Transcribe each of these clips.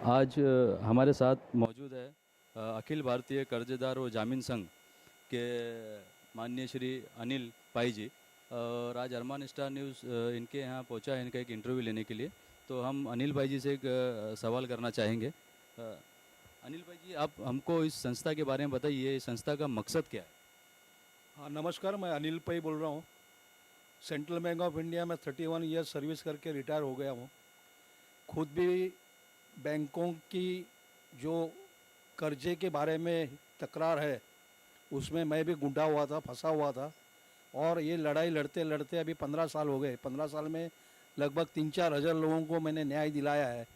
आज हमारे साथ मौजूद है अखिल भारतीय कर्जदार व जामीन संघ के माननीय श्री अनिल पाई जी। और आज अरमान स्टार न्यूज़ इनके यहाँ पहुँचा है इनका एक इंटरव्यू लेने के लिए। तो हम अनिल भाई जी से एक सवाल करना चाहेंगे। अनिल भाई जी, आप हमको इस संस्था के बारे में बताइए, इस संस्था का मकसद क्या है? हाँ नमस्कार, मैं अनिल पै बोल रहा हूँ। सेंट्रल बैंक ऑफ इंडिया में 31 ईयर्स सर्विस करके रिटायर हो गया हूँ। खुद भी बैंकों की जो कर्जे के बारे में तकरार है उसमें मैं भी गुंडा हुआ था, फंसा हुआ था। और ये लड़ाई लड़ते लड़ते अभी 15 साल हो गए। 15 साल में लगभग 3-4 हज़ार लोगों को मैंने न्याय दिलाया है।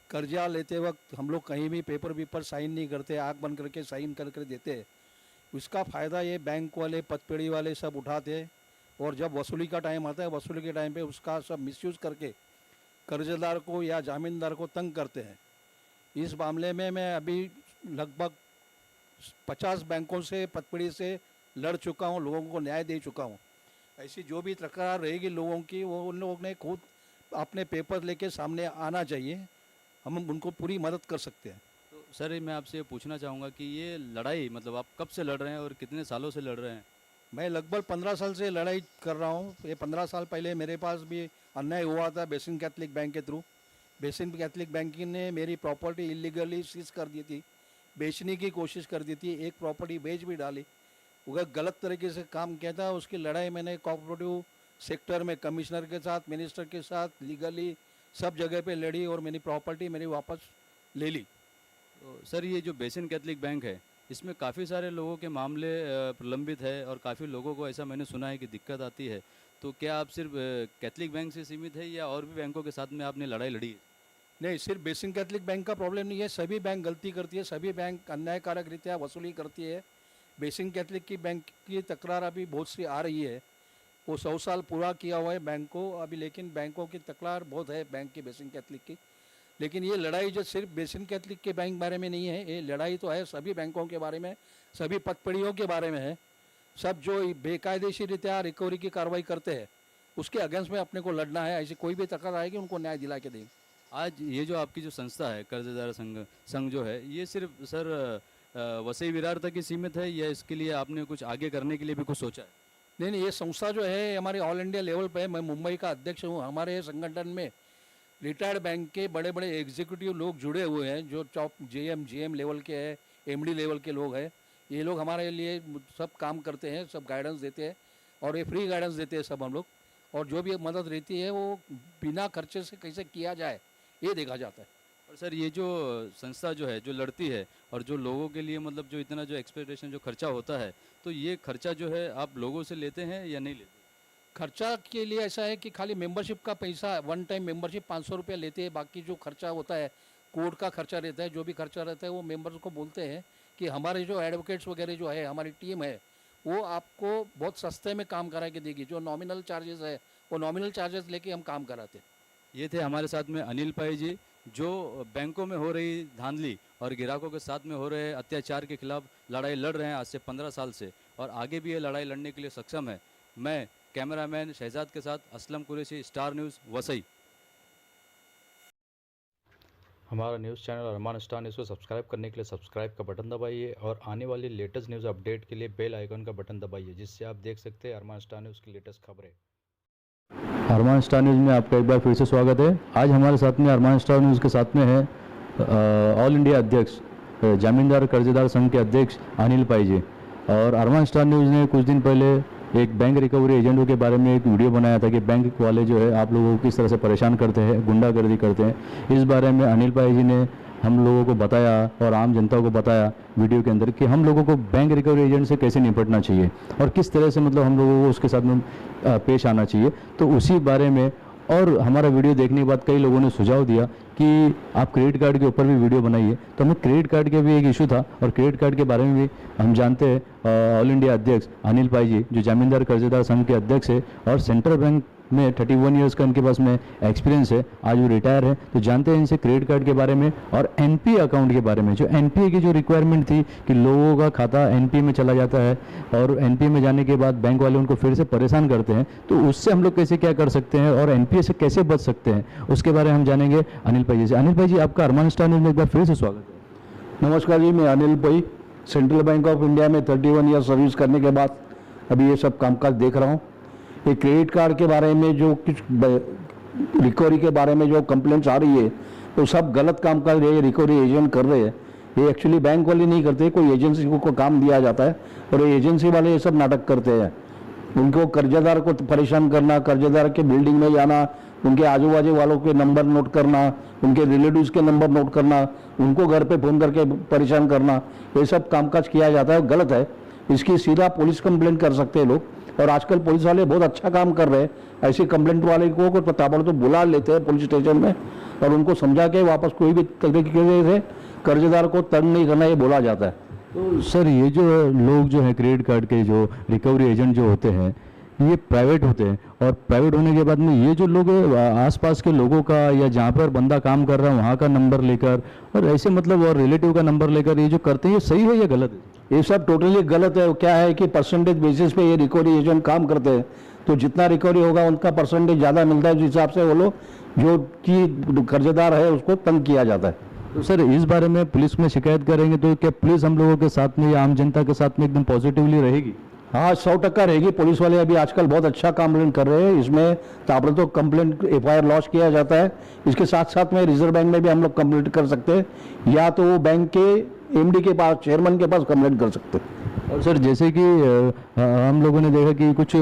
कर्जा लेते वक्त हम लोग कहीं भी पेपर साइन नहीं करते, आँख बंद करके साइन करके देते हैं। उसका फ़ायदा ये बैंक वाले, पतपेड़ी वाले सब उठाते हैं। और जब वसूली का टाइम आता है, वसूली के टाइम पे उसका सब मिसयूज़ करके कर्जदार को या जामीनदार को तंग करते हैं। इस मामले में मैं अभी लगभग 50 बैंकों से, पतपेड़ी से लड़ चुका हूँ, लोगों को न्याय दे चुका हूँ। ऐसी जो भी तकरार रहेगी लोगों की, वो उन लोगों ने खुद अपने पेपर लेके सामने आना चाहिए। हम उनको पूरी मदद कर सकते हैं। तो सर, मैं आपसे ये पूछना चाहूँगा कि ये लड़ाई मतलब आप कब से लड़ रहे हैं और कितने सालों से लड़ रहे हैं? मैं लगभग 15 साल से लड़ाई कर रहा हूँ। ये 15 साल पहले मेरे पास भी अन्याय हुआ था बेसिन कैथलिक बैंक के थ्रू। बेसिन कैथलिक बैंक ने मेरी प्रॉपर्टी इलीगली सीज कर दी थी, बेचने की कोशिश कर दी थी, एक प्रॉपर्टी बेच भी डाली। वह गलत तरीके से काम किया था। उसकी लड़ाई मैंने कोऑपरेटिव सेक्टर में कमिश्नर के साथ, मिनिस्टर के साथ, लीगली सब जगह पे लड़ी और मेरी प्रॉपर्टी मेरी वापस ले ली। तो सर, ये जो बेसिन कैथलिक बैंक है, इसमें काफ़ी सारे लोगों के मामले प्रलंबित है और काफ़ी लोगों को ऐसा मैंने सुना है कि दिक्कत आती है। तो क्या आप सिर्फ कैथलिक बैंक से सीमित है या और भी बैंकों के साथ में आपने लड़ाई लड़ी है? नहीं, सिर्फ बेसिन कैथलिक बैंक का प्रॉब्लम नहीं है। सभी बैंक गलती करती है, सभी बैंक अन्यायकारक रीत्या वसूली करती है। बेसिन कैथलिक की बैंक की तकरार अभी बहुत सी आ रही है। वो 100 साल पूरा किया हुआ है बैंक को अभी, लेकिन बैंकों की तकरार बहुत है बैंक की, बेसिन कैथलिक की। लेकिन ये लड़ाई जो सिर्फ बेसिन कैथलिक के बैंक बारे में नहीं है, ये लड़ाई तो है सभी बैंकों के बारे में, सभी पतपेड़ियों के बारे में है। सब जो बेकायदेशी रीत्या रिकवरी की कार्रवाई करते हैं उसके अगेंस्ट में अपने को लड़ना है। ऐसी कोई भी तकरार आएगी उनको न्याय दिला के देंगे। आज ये जो आपकी जो संस्था है कर्जदार संघ जो है, ये सिर्फ सर वसई विरार तक ही सीमित है या इसके लिए आपने कुछ आगे करने के लिए भी कुछ सोचा है? नहीं नहीं, ये संस्था जो है हमारे ऑल इंडिया लेवल पे है। मैं मुंबई का अध्यक्ष हूँ। हमारे संगठन में रिटायर्ड बैंक के बड़े बड़े एग्जीक्यूटिव लोग जुड़े हुए हैं, जो टॉप जीएम लेवल के हैं, एमडी लेवल के लोग हैं। ये लोग हमारे लिए सब काम करते हैं, सब गाइडेंस देते हैं और ये फ्री गाइडेंस देते हैं सब हम लोग। और जो भी मदद रहती है वो बिना खर्चे से कैसे किया जाए ये देखा जाता है। और सर, ये जो संस्था जो है, जो लड़ती है और जो लोगों के लिए मतलब जो इतना जो एक्सपेक्टेशन जो खर्चा होता है, तो ये खर्चा जो है आप लोगों से लेते हैं या नहीं लेते? खर्चा के लिए ऐसा है कि खाली मेंबरशिप का पैसा, वन टाइम मेंबरशिप 500 रुपये लेते हैं। बाकी जो खर्चा होता है, कोर्ट का खर्चा रहता है, जो भी खर्चा रहता है वो मेंबर्स को बोलते हैं कि हमारे जो एडवोकेट्स वगैरह जो है, हमारी टीम है, वो आपको बहुत सस्ते में काम करा के देगी। जो नॉमिनल चार्जेस है वो नॉमिनल चार्जेस लेके हम काम कराते हैं। ये थे हमारे साथ में अनिल पाई जी, जो बैंकों में हो रही धांधली और ग्राहकों के साथ में हो रहे अत्याचार के खिलाफ लड़ाई लड़ रहे हैं आज से 15 साल से, और आगे भी ये लड़ाई लड़ने के लिए सक्षम है। मैं कैमरामैन शहजाद के साथ असलम कुरैशी, स्टार न्यूज़, वसई। हमारा न्यूज़ चैनल अरमान स्टार न्यूज़ को सब्सक्राइब करने के लिए सब्सक्राइब का बटन दबाइए और आने वाली लेटेस्ट न्यूज़ अपडेट के लिए बेल आइकन का बटन दबाइए, जिससे आप देख सकते हैं अरमान स्टार न्यूज़ की लेटेस्ट खबरें। अरमान स्टार न्यूज़ में आपका एक बार फिर से स्वागत है। आज हमारे साथ में अरमान स्टार न्यूज़ के साथ में है ऑल इंडिया अध्यक्ष, जामीनदार कर्जदार संघ के अध्यक्ष अनिल पाई जी। और अरमान स्टार न्यूज़ ने कुछ दिन पहले एक बैंक रिकवरी एजेंटों के बारे में एक वीडियो बनाया था कि बैंक वाले जो है आप लोगों को किस तरह से परेशान करते हैं, गुंडागर्दी करते हैं। इस बारे में अनिल पाई जी ने हम लोगों को बताया और आम जनता को बताया वीडियो के अंदर कि हम लोगों को बैंक रिकवरी एजेंट से कैसे निपटना चाहिए और किस तरह से मतलब हम लोगों को उसके साथ में पेश आना चाहिए। तो उसी बारे में और हमारा वीडियो देखने के बाद कई लोगों ने सुझाव दिया कि आप क्रेडिट कार्ड के ऊपर भी वीडियो बनाइए। तो हमें क्रेडिट कार्ड के भी एक इशू था और क्रेडिट कार्ड के बारे में भी हम जानते हैं ऑल इंडिया अध्यक्ष अनिल पाई जी, जो जामीनदार कर्जदार संघ के अध्यक्ष है और सेंट्रल बैंक में 31 ईयर्स का इनके पास में एक्सपीरियंस है। आज वो रिटायर है। तो जानते हैं इनसे क्रेडिट कार्ड के बारे में और एनपीए अकाउंट के बारे में। जो एनपीए की जो रिक्वायरमेंट थी कि लोगों का खाता एनपीए में चला जाता है और एनपीए में जाने के बाद बैंक वाले उनको फिर से परेशान करते हैं, तो उससे हम लोग कैसे क्या कर सकते हैं और एनपीए से कैसे बच सकते हैं, उसके बारे में हम जानेंगे अनिल भाई जी से। अनिल भाई जी, आपका अरमान स्टार न्यूज़ में एक बार फिर से स्वागत है। नमस्कार जी, मैं अनिल पई सेंट्रल बैंक ऑफ इंडिया में 31 ईयर सर्विस करने के बाद अभी ये सब कामकाज देख रहा हूँ। ये क्रेडिट कार्ड के बारे में जो कुछ रिकवरी के बारे में जो कंप्लेंट्स आ रही है, तो सब गलत कामकाज ये रिकवरी एजेंट कर रहे हैं। ये एक्चुअली बैंक वाले नहीं करते, कोई एजेंसी को काम दिया जाता है और ये एजेंसी वाले ये सब नाटक करते हैं। उनको कर्जदार को परेशान करना, कर्जदार के बिल्डिंग में जाना, उनके आजू बाजू वालों के नंबर नोट करना, उनके रिलेटिव्स के नंबर नोट करना, उनको घर पे फ़ोन करके परेशान करना, ये सब कामकाज किया जाता है, गलत है। इसकी सीधा पुलिस कंप्लेंट कर सकते हैं लोग। और आजकल पुलिस वाले बहुत अच्छा काम कर रहे हैं। ऐसे कंप्लेंट वाले को ताबड़तोड़ तो बुला लेते हैं पुलिस स्टेशन में और उनको समझा के वापस कोई भी तरीके से कर्जदार को तंग नहीं करना, ये बोला जाता है। तो सर, ये जो लोग जो है क्रेडिट कार्ड के जो रिकवरी एजेंट जो होते हैं, ये प्राइवेट होते हैं और प्राइवेट होने के बाद में ये जो लोग आसपास के लोगों का या जहाँ पर बंदा काम कर रहा है वहाँ का नंबर लेकर और ऐसे मतलब और रिलेटिव का नंबर लेकर ये जो करते हैं, ये सही है या गलत है? ये सब टोटली गलत है। क्या है कि परसेंटेज बेसिस पे ये रिकवरी एजेंट काम करते हैं, तो जितना रिकवरी होगा उनका परसेंटेज ज़्यादा मिलता है, जिस हिसाब से वो लोग जो कि कर्जदार है उसको तंग किया जाता है। तो सर, इस बारे में पुलिस में शिकायत करेंगे तो क्या पुलिस हम लोगों के साथ में या आम जनता के साथ में एकदम पॉजिटिवली रहेगी? हाँ, 100% रहेगी। पुलिस वाले अभी आजकल बहुत अच्छा कंप्लेंट कर रहे हैं। इसमें ताबड़तोड़ कंप्लेंट एफआईआर लॉन्च किया जाता है। इसके साथ साथ में रिजर्व बैंक में भी हम लोग कंप्लेंट कर सकते हैं, या तो वो बैंक के एमडी के पास, चेयरमैन के पास कंप्लेंट कर सकते हैं। और सर, जैसे कि हम लोगों ने देखा कि कुछ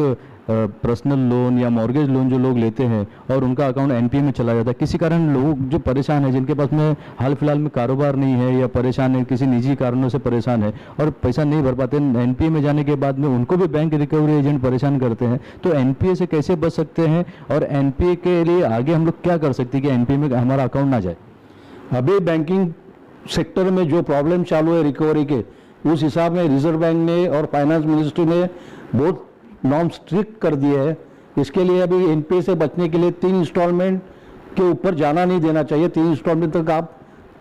पर्सनल लोन या मॉर्गेज लोन जो लोग लेते हैं और उनका अकाउंट एनपीए में चला जाता है, किसी कारण लोग जो परेशान है, जिनके पास में हाल फिलहाल में कारोबार नहीं है या परेशान है, किसी निजी कारणों से परेशान है और पैसा नहीं भर पाते, एनपीए में जाने के बाद में उनको भी बैंक रिकवरी एजेंट परेशान करते हैं। तो एनपीए से कैसे बच सकते हैं और एनपीए के लिए आगे हम लोग क्या कर सकते हैं कि एनपीए में हमारा अकाउंट ना जाए? अभी बैंकिंग सेक्टर में जो प्रॉब्लम चालू है रिकवरी के, उस हिसाब में रिजर्व बैंक ने और फाइनेंस मिनिस्ट्री ने बहुत नॉर्म स्ट्रिक्ट कर दिए है। इसके लिए अभी एनपीए से बचने के लिए 3 इंस्टॉलमेंट के ऊपर जाना नहीं देना चाहिए। 3 इंस्टॉलमेंट तक आप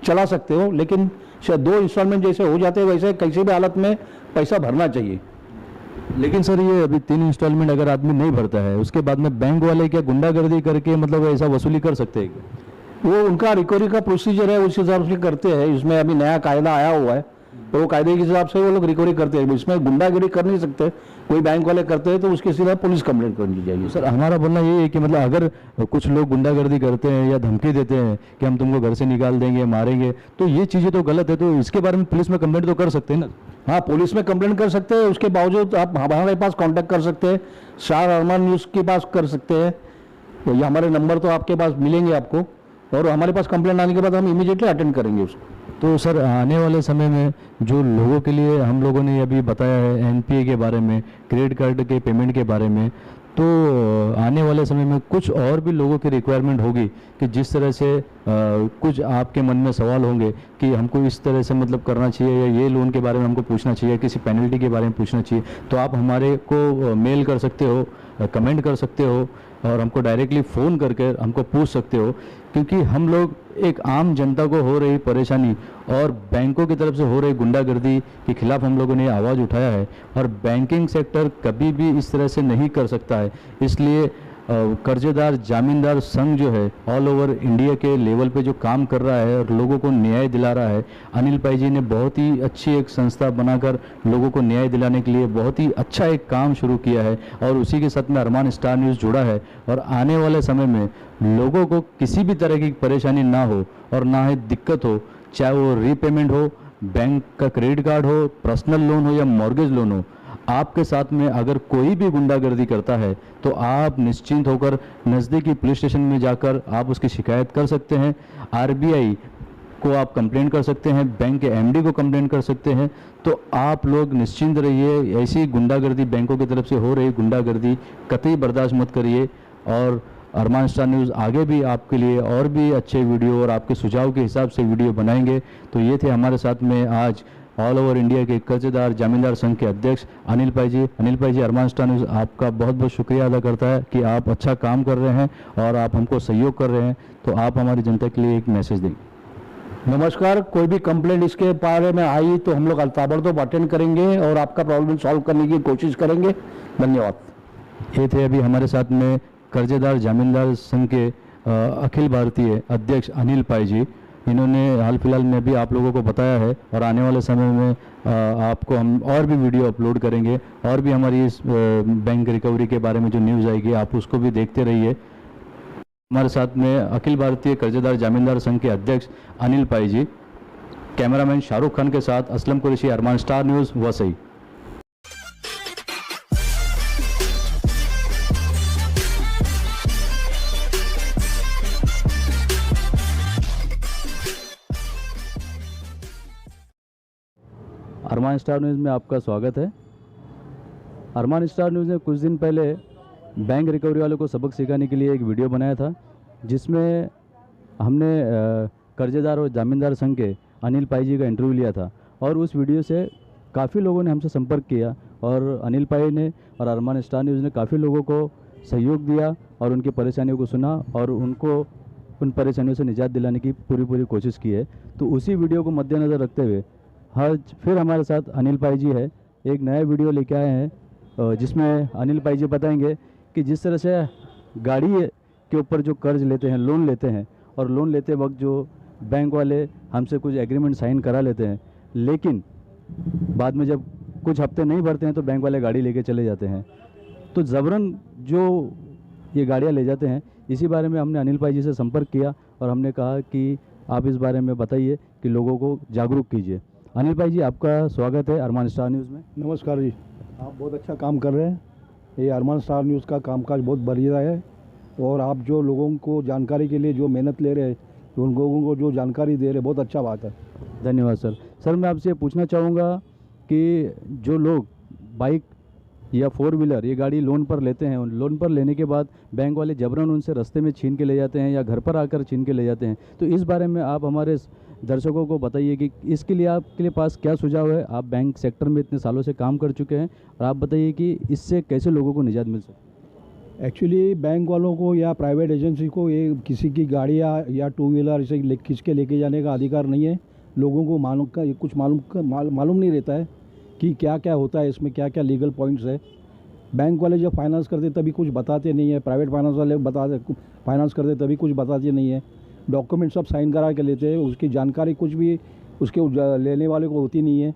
चला सकते हो, लेकिन 2 इंस्टॉलमेंट जैसे हो जाते हैं वैसे किसी भी हालत में पैसा भरना चाहिए। लेकिन सर, ये अभी 3 इंस्टॉलमेंट अगर आदमी नहीं भरता है, उसके बाद में बैंक वाले क्या गुंडागर्दी करके मतलब ऐसा वसूली कर सकते हैं क्या? वो उनका रिकवरी का प्रोसीजर है, उस हिसाब से करते हैं। इसमें अभी नया कायदा आया हुआ है, तो वो कायदे के हिसाब से वो लोग रिकवरी करते हैं। इसमें गुंडागिरी कर नहीं सकते। कोई बैंक वाले करते हैं तो उसके सीधा पुलिस कंप्लेंट करनी चाहिए। सर, हमारा बोलना ये है कि मतलब अगर कुछ लोग गुंडागर्दी करते हैं या धमकी देते हैं कि हम तुमको घर से निकाल देंगे, मारेंगे, तो ये चीज़ें तो गलत है। तो इसके बारे में पुलिस में कंप्लेंट तो कर सकते हैं ना? हाँ, पुलिस में कंप्लेंट कर सकते हैं। उसके बावजूद आप हमारे पास कांटेक्ट कर सकते हैं, स्टार अरमान न्यूज़ के पास कर सकते हैं। तो ये हमारे नंबर तो आपके पास मिलेंगे आपको, और हमारे पास कंप्लेंट आने के बाद हम इमीडिएटली अटेंड करेंगे उसको। तो सर, आने वाले समय में जो लोगों के लिए हम लोगों ने अभी बताया है एनपीए के बारे में, क्रेडिट कार्ड के पेमेंट के बारे में, तो आने वाले समय में कुछ और भी लोगों की रिक्वायरमेंट होगी कि जिस तरह से कुछ आपके मन में सवाल होंगे कि हमको इस तरह से मतलब करना चाहिए या ये लोन के बारे में हमको पूछना चाहिए, किसी पेनल्टी के बारे में पूछना चाहिए, तो आप हमारे को मेल कर सकते हो, कमेंट कर सकते हो और हमको डायरेक्टली फ़ोन करके हमको पूछ सकते हो। क्योंकि हम लोग एक आम जनता को हो रही परेशानी और बैंकों की तरफ से हो रही गुंडागर्दी के खिलाफ हम लोगों ने आवाज़ उठाया है और बैंकिंग सेक्टर कभी भी इस तरह से नहीं कर सकता है। इसलिए कर्जेदार जामीनदार संघ जो है ऑल ओवर इंडिया के लेवल पे जो काम कर रहा है और लोगों को न्याय दिला रहा है, अनिल भाई जी ने बहुत ही अच्छी एक संस्था बनाकर लोगों को न्याय दिलाने के लिए बहुत ही अच्छा एक काम शुरू किया है और उसी के साथ में अरमान स्टार न्यूज़ जुड़ा है। और आने वाले समय में लोगों को किसी भी तरह की परेशानी ना हो और ना ही दिक्कत हो, चाहे वो रीपेमेंट हो, बैंक का क्रेडिट कार्ड हो, पर्सनल लोन हो या मॉर्गेज लोन हो, आपके साथ में अगर कोई भी गुंडागर्दी करता है तो आप निश्चिंत होकर नज़दीकी पुलिस स्टेशन में जाकर आप उसकी शिकायत कर सकते हैं। आरबीआई को आप कंप्लेंट कर सकते हैं, बैंक के एमडी को कंप्लेंट कर सकते हैं। तो आप लोग निश्चिंत रहिए, ऐसी गुंडागर्दी बैंकों की तरफ से हो रही गुंडागर्दी कतई बर्दाश्त मत करिए। और अरमान स्टार न्यूज़ आगे भी आपके लिए और भी अच्छे वीडियो और आपके सुझाव के हिसाब से वीडियो बनाएंगे। तो ये थे हमारे साथ में आज ऑल ओवर इंडिया के कर्जदार जामींदार संघ के अध्यक्ष अनिल भाई जी अरमान स्टार न्यूज़ आपका बहुत बहुत शुक्रिया अदा करता है कि आप अच्छा काम कर रहे हैं और आप हमको सहयोग कर रहे हैं। तो आप हमारी जनता के लिए एक मैसेज दें। नमस्कार। कोई भी कंप्लेंट इसके बारे में आई तो हम लोग ताबड़तोड़ अटेंड करेंगे और आपका प्रॉब्लम सॉल्व करने की कोशिश करेंगे। धन्यवाद। ये थे अभी हमारे साथ में कर्जदार जामींदार संघ के अखिल भारतीय अध्यक्ष अनिल पाई जी। इन्होंने हाल फिलहाल में भी आप लोगों को बताया है और आने वाले समय में आपको हम और भी वीडियो अपलोड करेंगे और भी हमारी इस बैंक रिकवरी के बारे में जो न्यूज़ आएगी आप उसको भी देखते रहिए। हमारे साथ में अखिल भारतीय कर्जदार जामींदार संघ के अध्यक्ष अनिल पाई जी, कैमरामैन शाहरुख खान के साथ असलम कुरैशी, अरमान स्टार न्यूज़, वसई। अरमान स्टार न्यूज़ में आपका स्वागत है। अरमान स्टार न्यूज़ ने कुछ दिन पहले बैंक रिकवरी वालों को सबक सिखाने के लिए एक वीडियो बनाया था, जिसमें हमने कर्जदार और जामींदार संघ के अनिल पाई जी का इंटरव्यू लिया था और उस वीडियो से काफ़ी लोगों ने हमसे संपर्क किया और अनिल पाई ने और अरमान स्टार न्यूज़ ने काफ़ी लोगों को सहयोग दिया और उनकी परेशानियों को सुना और उनको उन परेशानियों से निजात दिलाने की पूरी कोशिश की है। तो उसी वीडियो को मद्देनज़र रखते हुए आज फिर हमारे साथ अनिल पाई जी है, एक नया वीडियो लेके आए हैं जिसमें अनिल पाई जी बताएंगे कि जिस तरह से गाड़ी के ऊपर जो कर्ज लेते हैं, लोन लेते हैं और लोन लेते वक्त जो बैंक वाले हमसे कुछ एग्रीमेंट साइन करा लेते हैं, लेकिन बाद में जब कुछ हफ्ते नहीं भरते हैं तो बैंक वाले गाड़ी लेके चले जाते हैं। तो ज़बरन जो ये गाड़ियाँ ले जाते हैं, इसी बारे में हमने अनिल पाई जी से संपर्क किया और हमने कहा कि आप इस बारे में बताइए कि लोगों को जागरूक कीजिए। अनिल भाई जी, आपका स्वागत है अरमान स्टार न्यूज़ में। नमस्कार जी। आप बहुत अच्छा काम कर रहे हैं। ये अरमान स्टार न्यूज़ का कामकाज बहुत बढ़िया है और आप जो लोगों को जानकारी के लिए जो मेहनत ले रहे हैं, तो उन लोगों को जो जानकारी दे रहे हैं, बहुत अच्छा बात है। धन्यवाद सर। सर, मैं आपसे पूछना चाहूँगा कि जो लोग बाइक या 4 व्हीलर ये गाड़ी लोन पर लेते हैं, लोन पर लेने के बाद बैंक वाले जबरन उनसे रास्ते में छीन के ले जाते हैं या घर पर आकर छीन के ले जाते हैं, तो इस बारे में आप हमारे दर्शकों को बताइए कि इसके लिए आपके लिए पास क्या सुझाव है। आप बैंक सेक्टर में इतने सालों से काम कर चुके हैं और आप बताइए कि इससे कैसे लोगों को निजात मिल सकती है। एक्चुअली बैंक वालों को या प्राइवेट एजेंसी को ये किसी की गाड़ियाँ या 2 व्हीलर इसे खींच के लेके जाने का अधिकार नहीं है। लोगों को मालूम नहीं रहता है कि क्या क्या होता है इसमें, क्या क्या लीगल पॉइंट्स है। बैंक वाले जब फाइनेंस करते तभी कुछ बताते नहीं है, प्राइवेट फाइनेंस वाले फाइनेंस करते तभी कुछ बताते नहीं है। डॉक्यूमेंट सब साइन करा के लेते हैं, उसकी जानकारी कुछ भी उसके लेने वाले को होती नहीं है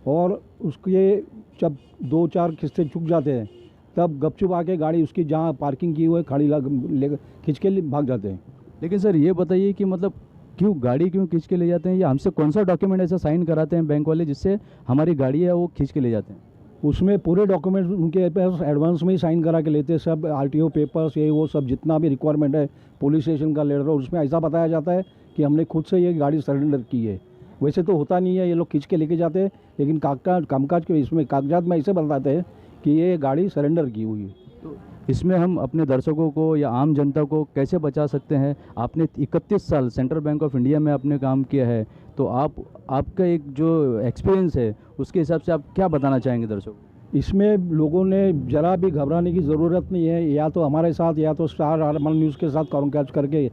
और उसके जब 2-4 किस्तें चुक जाते हैं तब गपचुप आके गाड़ी उसकी जहाँ पार्किंग की हुई है खड़ी ले खींच के भाग जाते हैं। लेकिन सर ये बताइए कि मतलब गाड़ी क्यों खींच के ले जाते हैं या हमसे कौन सा डॉक्यूमेंट ऐसा साइन कराते हैं बैंक वाले जिससे हमारी गाड़ी है वो खींच के ले जाते हैं। उसमें पूरे डॉक्यूमेंट्स उनके पास एडवांस में ही साइन करा के लेते हैं, सब RTO पेपर्स ये वो सब जितना भी रिक्वायरमेंट है, पुलिस स्टेशन का लेटर, उसमें ऐसा बताया जाता है कि हमने खुद से ये गाड़ी सरेंडर की है। वैसे तो होता नहीं है, ये लोग खींच के लेके जाते हैं, लेकिन कामकाज के इसमें कागजात में ऐसे बताते हैं कि ये गाड़ी सरेंडर की हुई है। तो इसमें हम अपने दर्शकों को या आम जनता को कैसे बचा सकते हैं। आपने 31 साल सेंट्रल बैंक ऑफ इंडिया में आपने काम किया है, तो आपका एक जो एक्सपीरियंस है उसके हिसाब से आप क्या बताना चाहेंगे दर्शकों। इसमें लोगों ने ज़रा भी घबराने की ज़रूरत नहीं है। या तो हमारे साथ या तो स्टार अरमान न्यूज़ के साथ कॉन्टैक्ट करके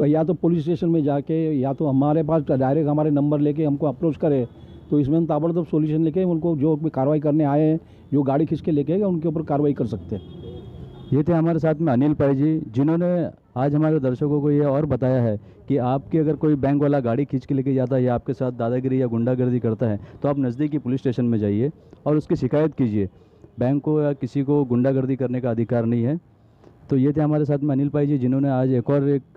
या तो पुलिस स्टेशन में जाके या तो हमारे पास डायरेक्ट हमारे नंबर लेके हमको अप्रोच करे, तो इसमें हम ताबड़तोड़ सोल्यूशन लेके उनको जो भी कार्रवाई करने आए हैं, जो गाड़ी खींच के लेके गए उनके ऊपर कार्रवाई कर सकते हैं। ये थे हमारे साथ में अनिल पाई जी, जिन्होंने आज हमारे दर्शकों को ये और बताया है कि आपकी अगर कोई बैंक वाला गाड़ी खींच के लेके जाता है या आपके साथ दादागिरी या गुंडागर्दी करता है तो आप नज़दीकी पुलिस स्टेशन में जाइए और उसकी शिकायत कीजिए। बैंक को या किसी को गुंडागर्दी करने का अधिकार नहीं है। तो ये थे हमारे साथ में अनिल पाई जी, जिन्होंने आज एक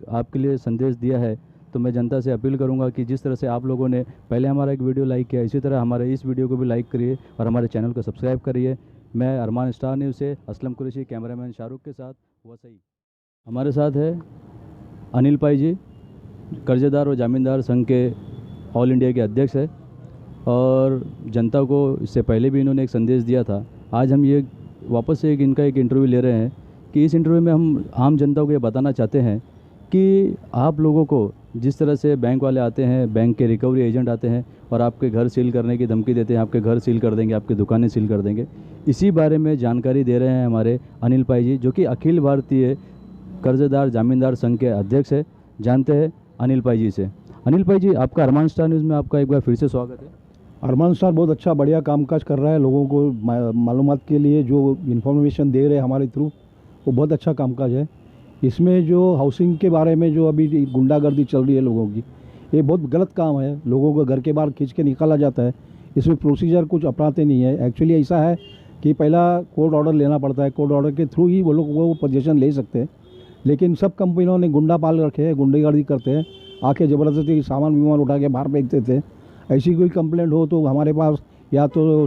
आपके लिए संदेश दिया है। तो मैं जनता से अपील करूंगा कि जिस तरह से आप लोगों ने पहले हमारा एक वीडियो लाइक किया, इसी तरह हमारे इस वीडियो को भी लाइक करिए और हमारे चैनल को सब्सक्राइब करिए। मैं अरमान स्टार न्यूज़ से असलम कुरैशी, कैमरामैन शाहरुख के साथ वसई। हमारे साथ है अनिल पाई जी, कर्जदार और जामींदार संघ के ऑल इंडिया के अध्यक्ष है और जनता को इससे पहले भी इन्होंने एक संदेश दिया था। आज हम ये वापस से इनका एक इंटरव्यू ले रहे हैं कि इस इंटरव्यू में हम आम जनता को ये बताना चाहते हैं कि आप लोगों को जिस तरह से बैंक वाले आते हैं, बैंक के रिकवरी एजेंट आते हैं और आपके घर सील करने की धमकी देते हैं, आपके घर सील कर देंगे, आपकी दुकानें सील कर देंगे, इसी बारे में जानकारी दे रहे हैं हमारे अनिल पाई जी, जो कि अखिल भारतीय कर्जदार जामींदार संघ के अध्यक्ष है। जानते हैं अनिल पाई जी से। अनिल पाई जी, आपका अरमान स्टार न्यूज़ में आपका एक बार फिर से स्वागत है। अरमान स्टार बहुत अच्छा बढ़िया कामकाज कर रहा है, लोगों को मालूमात के लिए जो इन्फॉर्मेशन दे रहे हैं हमारे थ्रू, वो बहुत अच्छा कामकाज है। इसमें जो हाउसिंग के बारे में जो अभी गुंडागर्दी चल रही है लोगों की, ये बहुत गलत काम है। लोगों को घर के बाहर खींच के निकाला जाता है, इसमें प्रोसीजर कुछ अपनाते नहीं है। एक्चुअली ऐसा है कि पहला कोर्ट ऑर्डर लेना पड़ता है, कोर्ट ऑर्डर के थ्रू ही वो लोग वो पोजीशन ले सकते हैं। लेकिन सब कंपनियों ने गुंडा पाल रखे हैं, गुंडागर्दी करते हैं, आके ज़बरदस्ती सामान विमान उठा के बाहर फेंक देते हैं। ऐसी कोई कंप्लेंट हो तो हमारे पास या तो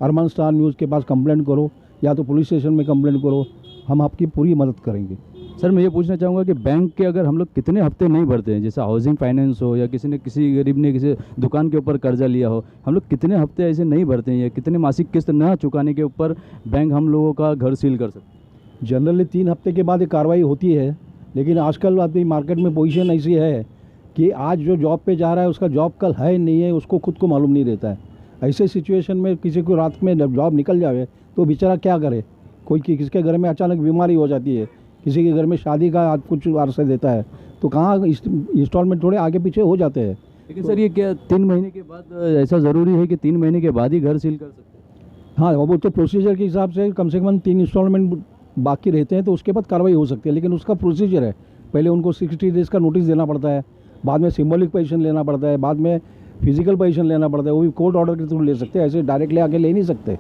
अरमान स्टार न्यूज़ के पास कंप्लेंट करो या तो पुलिस स्टेशन में कंप्लेंट करो, हम आपकी पूरी मदद करेंगे। सर, मैं ये पूछना चाहूँगा कि बैंक के अगर हम लोग कितने हफ्ते नहीं भरते हैं, जैसे हाउसिंग फाइनेंस हो या किसी गरीब ने किसी दुकान के ऊपर कर्जा लिया हो, हम लोग कितने हफ्ते ऐसे नहीं भरते हैं या कितने मासिक किस्त न चुकाने के ऊपर बैंक हम लोगों का घर सील कर सकते हैं? जनरली 3 हफ्ते के बाद ये कार्रवाई होती है, लेकिन आजकल अभी मार्केट में पोजीशन ऐसी है कि आज जो जॉब पे जा रहा है उसका जॉब कल है नहीं है, उसको खुद को मालूम नहीं रहता है। ऐसे सिचुएशन में किसी को रात में जॉब निकल जाए तो बेचारा क्या करे। कोई किसके घर में अचानक बीमारी हो जाती है, किसी के घर में शादी का आज कुछ अरसे देता है, तो कहाँ इंस्टॉलमेंट थोड़े आगे पीछे हो जाते हैं। लेकिन सर, ये क्या 3 महीने के बाद ऐसा ज़रूरी है कि 3 महीने के बाद ही घर सील कर सकते हैं? हाँ, वो तो प्रोसीजर के हिसाब से कम 3 इंस्टॉलमेंट बाकी रहते हैं तो उसके बाद कार्रवाई हो सकती है, लेकिन उसका प्रोसीजर है। पहले उनको 60 डेज़ का नोटिस देना पड़ता है, बाद में सिंबॉलिक पोजीशन लेना पड़ता है, बाद में फिजिकल पोजीशन लेना पड़ता है, वो भी कोर्ट ऑर्डर के थ्रू ले सकते हैं, ऐसे डायरेक्टली आके ले नहीं सकते।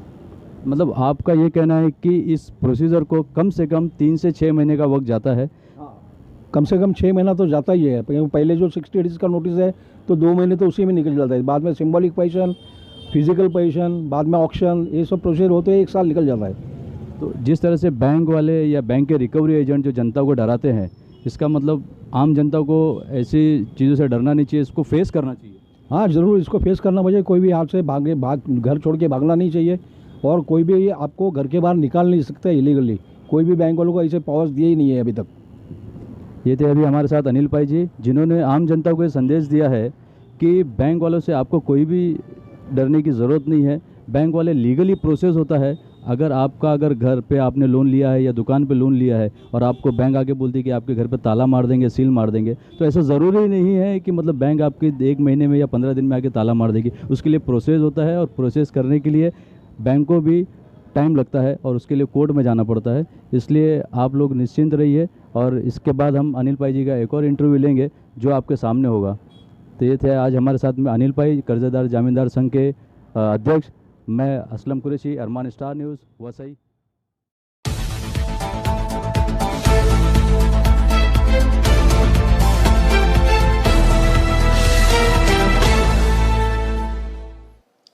मतलब आपका ये कहना है कि इस प्रोसीजर को कम से कम 3 से 6 महीने का वक्त जाता है? कम से कम 6 महीना तो जाता ही है, क्योंकि पहले जो 60 डेज़ का नोटिस है तो 2 महीने तो उसी में निकल जाता है, बाद में सिंबॉलिक पोजीशन, फिजिकल पोजीशन, बाद में ऑक्शन, ये सब प्रोसीजर होते हैं, 1 साल निकल जाता है। तो जिस तरह से बैंक वाले या बैंक के रिकवरी एजेंट जो जनता को डराते हैं, इसका मतलब आम जनता को ऐसी चीज़ों से डरना नहीं चाहिए, इसको फेस करना चाहिए। हाँ, ज़रूर इसको फेस करना चाहिए। कोई भी हाथ से घर छोड़ के भागना नहीं चाहिए, और कोई भी आपको घर के बाहर निकाल नहीं सकता इलीगली। कोई भी बैंक वालों को ऐसे पावर्स दिए ही नहीं है अभी तक। ये थे अभी हमारे साथ अनिल पाई जी, जिन्होंने आम जनता को ये संदेश दिया है कि बैंक वालों से आपको कोई भी डरने की ज़रूरत नहीं है। बैंक वाले लीगली प्रोसेस होता है। अगर घर पे आपने लोन लिया है या दुकान पे लोन लिया है और आपको बैंक आके बोलती है कि आपके घर पे ताला मार देंगे, सील मार देंगे, तो ऐसा ज़रूरी नहीं है कि मतलब बैंक आपके 1 महीने में या 15 दिन में आके ताला मार देगी। उसके लिए प्रोसेस होता है और प्रोसेस करने के लिए बैंक को भी टाइम लगता है और उसके लिए कोर्ट में जाना पड़ता है। इसलिए आप लोग निश्चिंत रहिए, और इसके बाद हम अनिल पाई जी का एक और इंटरव्यू लेंगे जो आपके सामने होगा। तो ये थे आज हमारे साथ में अनिल पाई, कर्जदार जामींदार संघ के अध्यक्ष। मैं असलम कुरैशी, अरमान स्टार न्यूज़, वसई।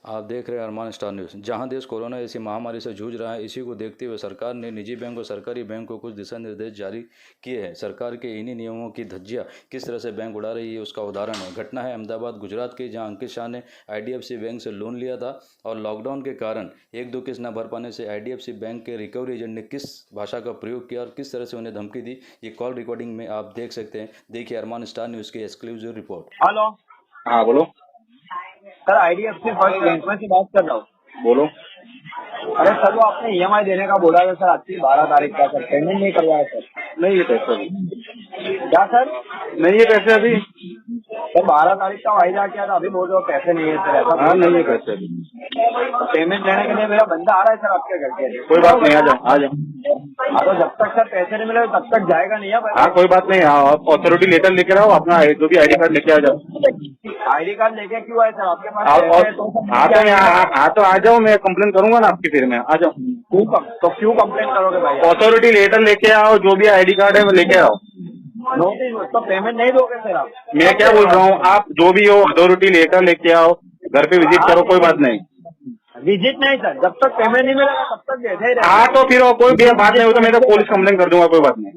आप देख रहे हैं अरमान स्टार न्यूज़। जहां देश कोरोना जैसी महामारी से जूझ रहा है, इसी को देखते हुए सरकार ने निजी बैंक और सरकारी बैंक को कुछ दिशा निर्देश जारी किए हैं। सरकार के इन्हीं नियमों की धज्जियां किस तरह से बैंक उड़ा रही है उसका उदाहरण है। घटना है अहमदाबाद गुजरात की, जहां अंकित शाह ने IDFC बैंक से लोन लिया था और लॉकडाउन के कारण 1-2 किस्त न भर पाने से IDFC बैंक के रिकवरी एजेंट ने किस भाषा का प्रयोग किया और किस तरह से उन्हें धमकी दी, ये कॉल रिकॉर्डिंग में आप देख सकते हैं। देखिए अरमान स्टार न्यूज़ की एक्सक्लूसिव रिपोर्ट। हेलो, हाँ बोलो। सर IDFC फर्स्ट बैंक में से बात कर रहा हूँ। बोलो। अरे सर, वो आपने EMI देने का बोला था सर, आज की 12 तारीख का सर, पेमेंट नहीं करवाया सर। नहीं ये पैसे अभी। क्या सर? नहीं ये पैसे अभी। सर 12 तारीख का वायदा किया था, अभी बोल रहे हो पैसे नहीं है सर, ऐसा? हाँ नहीं ये पैसे अभी। पेमेंट लेने के लिए मेरा बंदा आ रहा है सर आपके घर के लिए। कोई बात नहीं, आ जाओ आ जाओ। हाँ, तो जब तक सर पैसे नहीं मिले तब तक जाएगा नहीं है। हाँ कोई बात नहीं, आप ऑथोरिटी लेटर लेकर आओ, अपना जो भी ID कार्ड लेके आ जाओ। ID कार्ड लेके क्यों आए सर आपके पास? हाँ तो आ जाओ, मैं कंप्लेन करूंगा ना आपकी फिर में, आ जाओ। तो क्यों कंप्लेन करोगे भाई? ऑथोरिटी लेटर लेके आओ, जो भी ID कार्ड है वो लेके आओ। नोटिस तो पेमेंट नहीं दोगे सर आप? मैं क्या बोल रहा हूँ, आप जो भी हो अथॉरिटी लेटर लेके आओ, घर पे विजिट करो, कोई बात नहीं। विजिट नहीं सर, जब तक पेमेंट नहीं मिलेगा तब तक बैठे ही रहेगा। हाँ तो फिर कोई भी बात नहीं हो तो मैं तो पुलिस कंप्लेन कर दूंगा, कोई बात नहीं।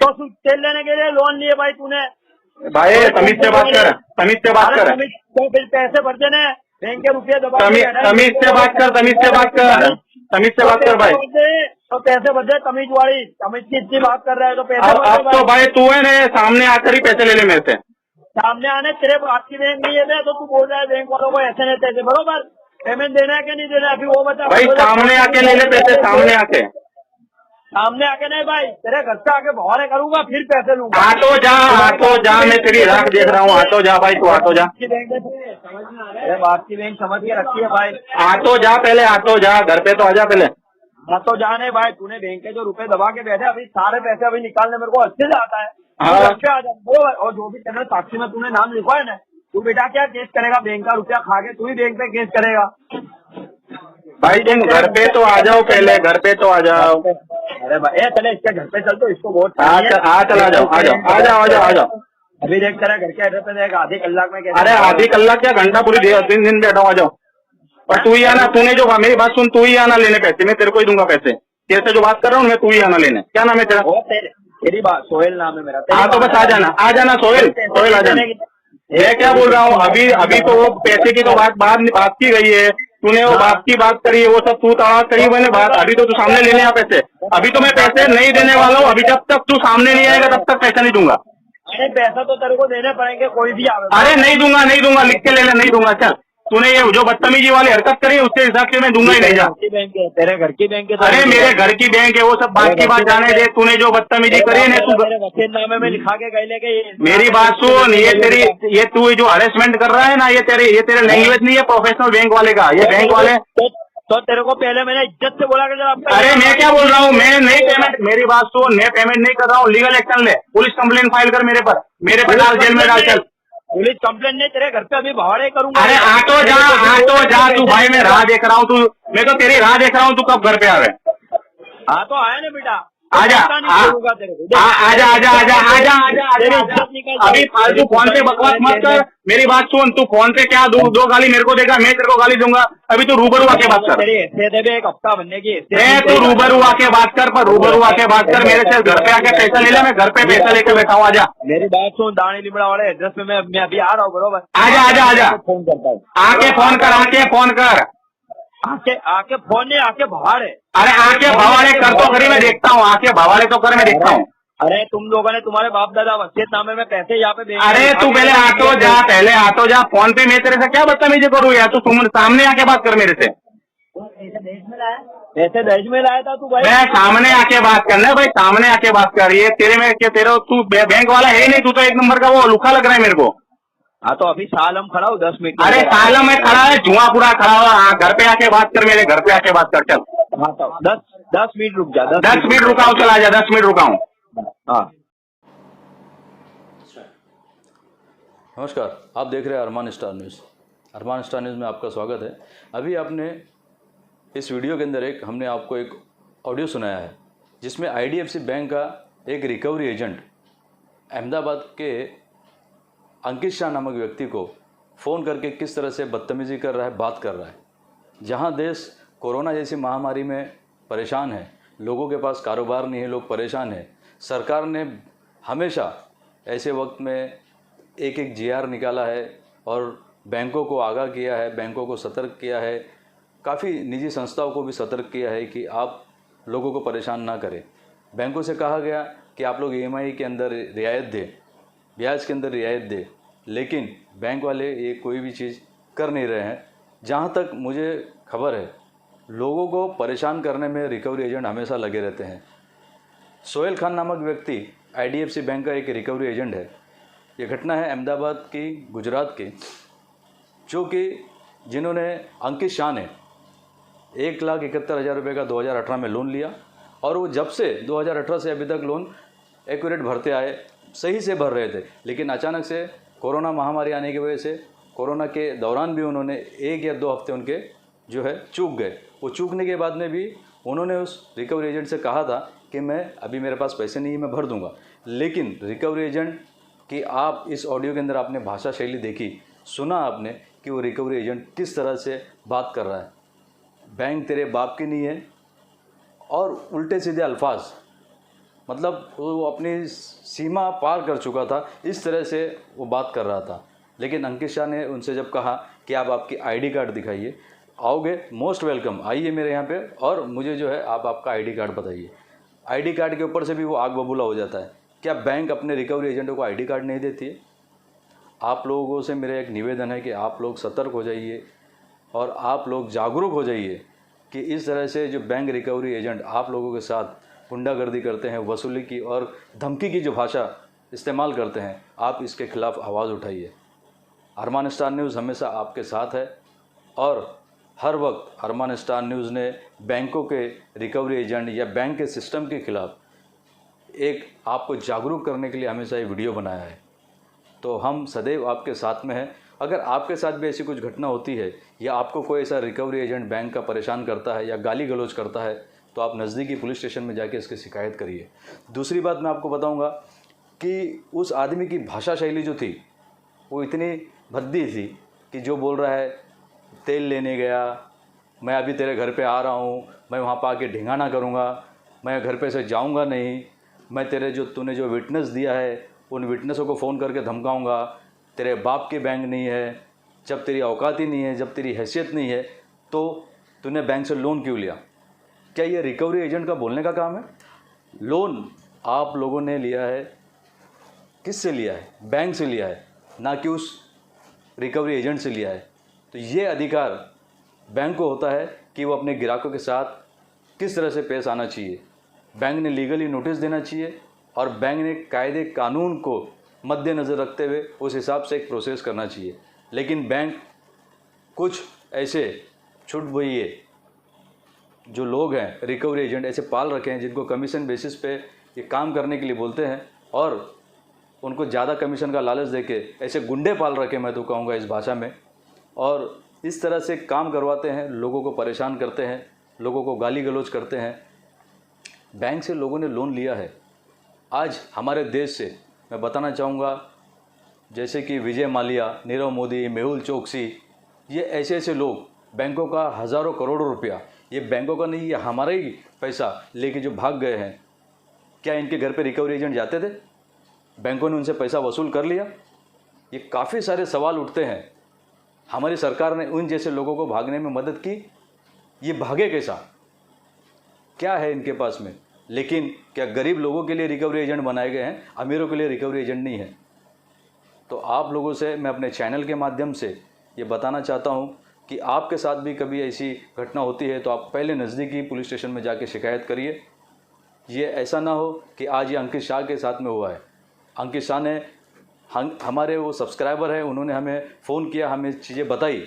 तो तेल लेने के लिए लोन लिए भाई तूने? भाई तमीज से बात कर, तमीज से बात कर। तो फिर पैसे भर देने, बैंक के रुपये दबा। तमीज से बात कर, तमीज से बात कर, तमीज से बात कर भाई। तो पैसे भर दे, तमीज वाली, तमीज की इतनी बात कर रहा है तो पैसे। अब तो भाई तू है ना सामने आकर ही पैसे ले ले मेरे से। सामने आने तेरे बाप की बैंक नहीं है तो तू बोल रहा है बैंक वालों को ऐसे नहीं तैसे, बरोबर पेमेंट देना है कि नहीं देना, अभी वो बता भाई सामने आके ले ले पैसे, सामने आके। सामने आके नहीं भाई, तेरे घर से आके बहाने करूंगा फिर पैसे लूंगा। आटो जा, मैं तेरी राह देख रहा हूँ, आटो जा भाई, तू आटो जा, बैंक समझ में आ रहा है, तेरे बाप की बैंक समझ के रखी है भाई। आटो जा पहले, आटो जा, घर पे तो आजा पहले। हाँ तो जाने भाई, तूने बैंक के जो रुपए दबा के बैठे अभी सारे पैसे अभी निकालने मेरे को अच्छे से आता है। हाँ। घर पे आ जा बरोबर, और जो भी तेरे साक्षी में तूने नाम लिखा है ना, तू बेटा क्या केस करेगा, बैंक का रुपया खा के तू ही बैंक पे केस करेगा। भाई तुम घर पे तो आ जाओ पहले, घर पे तो आ जाओ। अरे भाई चले इसके घर पे चल, तो इसको बहुत चल आ जाओ, आ जाओ। अभी देख तेरा घर के एड्रेस पे देख, आधे कलाक में कैसे। अरे आधी कलाक क्या, घंटा पूरी दिन बैठा हूँ, आ जाओ। और तू ही आना, तूने जो मेरी बात सुन, तू ही आना लेने पैसे, मैं तेरे को ही दूंगा पैसे। तेरे से जो बात कर रहा हूँ मैं, तू ही आना लेने। क्या नाम है तेरा? तेरी बात सोहेल नाम है मेरा। हाँ तो बस आ जाना सोहेल आ जाना। मैं क्या बोल रहा हूँ, अभी तो वो पैसे की तो बात की गई है, तूने वो बात की बात करी है, वो सब तू तड़ा करी मैंने बात। अभी तो तू सामने लेने आ पैसे, अभी तो मैं पैसे नहीं देने वाला हूँ। अभी जब तक तू सामने नहीं आएगा तब तक पैसा नहीं दूंगा। अरे पैसा तो तेरे को देने पड़ेंगे, कोई भी आवे। अरे नहीं दूंगा, लिख के ले ले, नहीं दूंगा। चल तूने ये जो बदतमीजी वाली हरकत करी है उसके हिसाब से मैं दूंगा ही नहीं। जा तेरे घर की बैंक है। अरे मेरे घर की बैंक है, वो सब बात की बात जाने दे। तूने जो बदतमीजी करी है ना, तू वसीयतनामे में लिखा के गए लेके। मेरी बात सुन, ये तू जो हरेसमेंट कर रहा है ना, ये तेरे लैंग्वेज नहीं है प्रोफेशनल बैंक वाले का। ये बैंक वाले तो तेरे को पहले मैंने इज्जत से बोला कि जब। अरे मैं क्या बोल रहा हूँ, मैं नहीं पेमेंट, मेरी बात सुन, मैं पेमेंट नहीं कर रहा हूँ। लीगल एक्शन ले, पुलिस कंप्लेंट फाइल कर मेरे पे डाल, जेल में डाल। चल पुलिस कंप्लेंट नहीं, तेरे घर पे अभी भाड़े करूंगा। अरे आटो जा तू भाई, मैं राह देख रहा हूँ, मैं तो तेरी राह देख रहा हूँ, तू कब घर पे आ रहे। हाँ तो आया ना बेटा, आजा। अभी फालतू फोन पे बकवास मत कर। मेरी बात सुन, तू फोन पे क्या दो गाली मेरे को देगा, मैं तेरे को गाली दूंगा। अभी तू रूबरू आके बात कर। एक हफ्ता बनने की तू रूबरू आके बात कर, पर रूबरू आके बात कर मेरे से। घर पे आके पैसा ले ले, मैं घर पे पैसा लेके बैठा हूँ। आजा, मेरी बात सुन, दानी लिमड़ा वाले एड्रेस पे मैं अभी आ रहा हूँ, बरोबर। आजा फोन करता हूँ, आके फोन कर। आके फोन नहीं, आके भवाड़े। अरे आके भवाड़े कर तो करी, मैं देखता हूँ। आके भवाड़े तो कर, मैं देखता हूँ। अरे तुम लोगों ने, तुम्हारे बाप दादा वसीयतनामे में पैसे यहाँ पे। अरे तू पहले आटो जा, फोन पे मैं तेरे से क्या बदतमीजी करूँ यार। तू सामने आके बात कर मेरे से। ऐसे दहेज में लाया था तू भाई? मैं सामने आके बात करना भाई, सामने आके बात कर। ये तू बैंक वाला है नहीं, तू तो एक नंबर का वो लुका लग रहा है मेरे को। हाँ तो अभी सालम खड़ा हूँ 10 मिनट। अरे सालम में खड़ा है, जुआ पूरा खड़ा हुआ। हाँ घर पे आके बात कर, मेरे घर पे आके बात कर। चल हाँ तो 10 मिनट रुक जा। 10 मिनट रुका हूँ, चल आजा, 10 मिनट रुका हूँ। हाँ नमस्कार, आप देख रहे हैं अरमान स्टार न्यूज़। अरमान स्टार न्यूज़ में आपका स्वागत है। अभी आपने इस वीडियो के अंदर हमने आपको एक ऑडियो सुनाया है, जिसमें आईडीएफसी बैंक का एक रिकवरी एजेंट अहमदाबाद के अंकित शाह नामक व्यक्ति को फ़ोन करके किस तरह से बदतमीज़ी कर रहा है, बात कर रहा है। जहां देश कोरोना जैसी महामारी में परेशान है, लोगों के पास कारोबार नहीं है, लोग परेशान हैं। सरकार ने हमेशा ऐसे वक्त में एक जीआर निकाला है और बैंकों को आगाह किया है, बैंकों को सतर्क किया है, काफ़ी निजी संस्थाओं को भी सतर्क किया है कि आप लोगों को परेशान ना करें। बैंकों से कहा गया कि आप लोग ईएमआई के अंदर रियायत दें, ब्याज के अंदर रियायत दें, लेकिन बैंक वाले ये कोई भी चीज़ कर नहीं रहे हैं। जहाँ तक मुझे खबर है, लोगों को परेशान करने में रिकवरी एजेंट हमेशा लगे रहते हैं। सोहेल खान नामक व्यक्ति आईडीएफसी बैंक का एक रिकवरी एजेंट है। ये घटना है अहमदाबाद की, गुजरात की, जो कि जिन्होंने अंकित शाह ने 1,71,000 रुपये का 2018 में लोन लिया, और वो जब से 2018 से अभी तक लोन एक्यूरेट भरते आए, सही से भर रहे थे। लेकिन अचानक से कोरोना महामारी आने की वजह से, कोरोना के दौरान भी उन्होंने 1 या 2 हफ्ते उनके जो है चूक गए। वो चूकने के बाद में भी उन्होंने उस रिकवरी एजेंट से कहा था कि मैं अभी मेरे पास पैसे नहीं है, मैं भर दूंगा। लेकिन रिकवरी एजेंट की आप इस ऑडियो के अंदर आपने भाषा शैली देखी, सुना आपने कि वो रिकवरी एजेंट किस तरह से बात कर रहा है। बैंक तेरे बाप की नहीं है, और उल्टे सीधे अल्फाज, मतलब वो अपनी सीमा पार कर चुका था, इस तरह से वो बात कर रहा था। लेकिन अंकित शाह ने उनसे जब कहा कि आप आपकी आईडी कार्ड दिखाइए, आओगे मोस्ट वेलकम, आइए मेरे यहाँ पे, और मुझे जो है आप आपका आईडी कार्ड बताइए। आईडी कार्ड के ऊपर से भी वो आग बबूला हो जाता है। क्या बैंक अपने रिकवरी एजेंटों को आईडी कार्ड नहीं देती है? आप लोगों से मेरा एक निवेदन है कि आप लोग सतर्क हो जाइए और आप लोग जागरूक हो जाइए कि इस तरह से जो बैंक रिकवरी एजेंट आप लोगों के साथ गुंडागर्दी करते हैं, वसूली की और धमकी की जो भाषा इस्तेमाल करते हैं, आप इसके खिलाफ़ आवाज़ उठाइए। अरमान स्टार न्यूज़ हमेशा आपके साथ है और हर वक्त अरमान स्टार न्यूज़ ने बैंकों के रिकवरी एजेंट या बैंक के सिस्टम के खिलाफ़ एक आपको जागरूक करने के लिए हमेशा ये वीडियो बनाया है। तो हम सदैव आपके साथ में हैं। अगर आपके साथ भी ऐसी कुछ घटना होती है या आपको कोई ऐसा रिकवरी एजेंट बैंक का परेशान करता है या गाली गलौज करता है, तो आप नज़दीकी पुलिस स्टेशन में जाके इसकी शिकायत करिए। दूसरी बात मैं आपको बताऊंगा कि उस आदमी की भाषा शैली जो थी वो इतनी भद्दी थी कि जो बोल रहा है तेल लेने गया, मैं अभी तेरे घर पे आ रहा हूँ, मैं वहाँ पर आके ढिंगाना करूँगा, मैं घर पे से जाऊँगा नहीं, मैं तेरे तूने जो विटनेस दिया है उन विटनेसों को फ़ोन करके धमकाऊँगा, तेरे बाप के बैंक नहीं है, जब तेरी औकात ही नहीं है, जब तेरी हैसियत नहीं है तो तूने बैंक से लोन क्यों लिया। क्या ये रिकवरी एजेंट का बोलने का काम है? लोन आप लोगों ने लिया है, किससे लिया है? बैंक से लिया है, ना कि उस रिकवरी एजेंट से लिया है। तो ये अधिकार बैंक को होता है कि वो अपने ग्राहकों के साथ किस तरह से पेश आना चाहिए। बैंक ने लीगली नोटिस देना चाहिए और बैंक ने कायदे कानून को मद्देनज़र रखते हुए उस हिसाब से एक प्रोसेस करना चाहिए। लेकिन बैंक कुछ ऐसे छुट भइए जो लोग हैं, रिकवरी एजेंट ऐसे पाल रखे हैं जिनको कमीशन बेसिस पे ये काम करने के लिए बोलते हैं और उनको ज़्यादा कमीशन का लालच देके ऐसे गुंडे पाल रखे, मैं तो कहूँगा इस भाषा में, और इस तरह से काम करवाते हैं, लोगों को परेशान करते हैं, लोगों को गाली गलौज करते हैं। बैंक से लोगों ने लोन लिया है। आज हमारे देश से मैं बताना चाहूँगा, जैसे कि विजय माल्या, नीरव मोदी, मेहुल चोकसी, ये ऐसे ऐसे लोग बैंकों का हज़ारों करोड़ों रुपया, ये बैंकों का नहीं, ये हमारा ही पैसा लेके जो भाग गए हैं, क्या इनके घर पे रिकवरी एजेंट जाते थे? बैंकों ने उनसे पैसा वसूल कर लिया? ये काफ़ी सारे सवाल उठते हैं। हमारी सरकार ने उन जैसे लोगों को भागने में मदद की, ये भागे कैसा? क्या है इनके पास में? लेकिन क्या गरीब लोगों के लिए रिकवरी एजेंट बनाए गए हैं, अमीरों के लिए रिकवरी एजेंट नहीं है। तो आप लोगों से मैं अपने चैनल के माध्यम से ये बताना चाहता हूँ कि आपके साथ भी कभी ऐसी घटना होती है तो आप पहले नज़दीकी पुलिस स्टेशन में जाके शिकायत करिए। ये ऐसा ना हो कि आज ये अंकित शाह के साथ में हुआ है। अंकित शाह ने हमारे वो सब्सक्राइबर हैं, उन्होंने हमें फ़ोन किया, हमें चीज़ें बताई।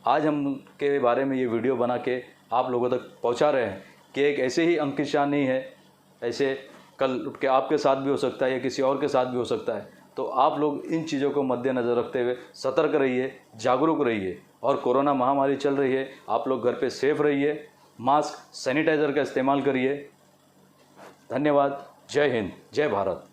आज हम के बारे में ये वीडियो बना के आप लोगों तक पहुँचा रहे हैं कि एक ऐसे ही अंकित शाह नहीं है, ऐसे कल उठ के आपके साथ भी हो सकता है या किसी और के साथ भी हो सकता है। तो आप लोग इन चीज़ों को मद्देनज़र रखते हुए सतर्क रहिए, जागरूक रहिए। और कोरोना महामारी चल रही है, आप लोग घर पे सेफ रहिए, मास्क, सैनिटाइज़र का इस्तेमाल करिए। धन्यवाद। जय हिंद, जय भारत।